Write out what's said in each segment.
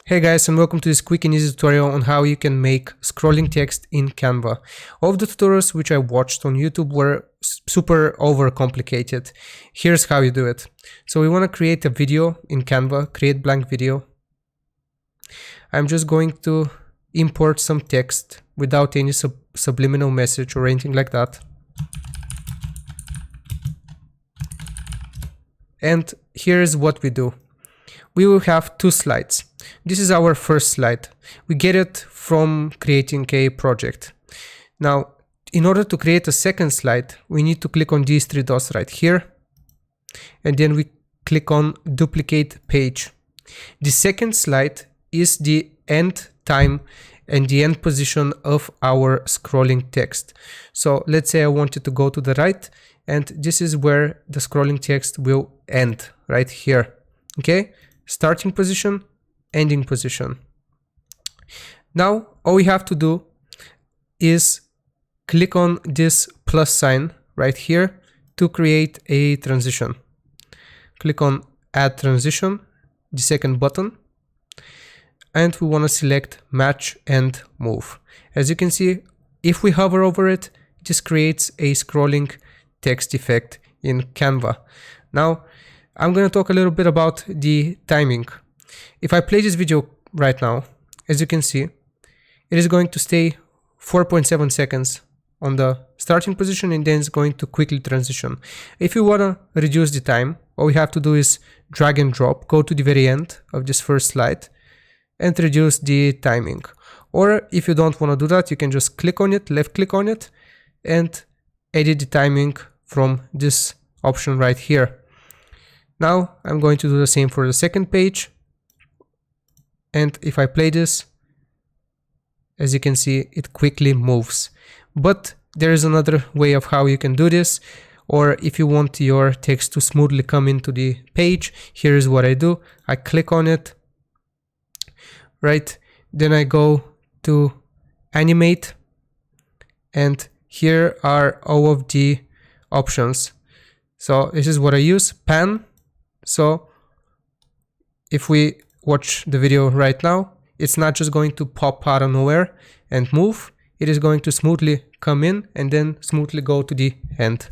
Hey guys, and welcome to this quick and easy tutorial on how you can make scrolling text in Canva. All of the tutorials which I watched on YouTube were super overcomplicated. Here's how you do it. So we want to create a video in Canva, create blank video. I'm just going to import some text without any subliminal message or anything like that. And here's what we do. We will have two slides. This is our first slide. We get it from creating a project. Now, in order to create a second slide, we need to click on these three dots right here. And then we click on duplicate page. The second slide is the end time and the end position of our scrolling text. So let's say I want it to go to the right, and this is where the scrolling text will end, right here. Okay? Starting position, ending position. Now all we have to do is click on this plus sign right here to create a transition. Click on add transition, the second button, and we want to select match and move. As you can see, if we hover over it, this creates a scrolling text effect in Canva. Now I'm going to talk a little bit about the timing. If I play this video right now, as you can see, it is going to stay 4.7 seconds on the starting position, and then it's going to quickly transition. If you want to reduce the time, all we have to do is drag and drop, go to the very end of this first slide and reduce the timing. Or if you don't want to do that, you can just click on it, left click on it, and edit the timing from this option right here. Now I'm going to do the same for the second page, and if I play this, as you can see, it quickly moves. But there is another way of how you can do this, or if you want your text to smoothly come into the page, here is what I do. I click on it, right? Then I go to animate, and here are all of the options. So this is what I use, pan. So if we watch the video right now, it's not just going to pop out of nowhere and move. It is going to smoothly come in and then smoothly go to the end.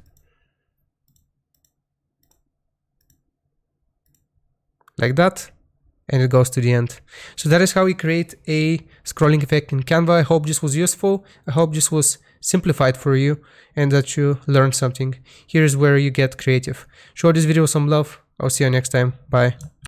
Like that. And it goes to the end. So that is how we create a scrolling effect in Canva. I hope this was useful. I hope this was simplified for you and that you learned something. Here's where you get creative. Show this video some love. I'll see you next time. Bye.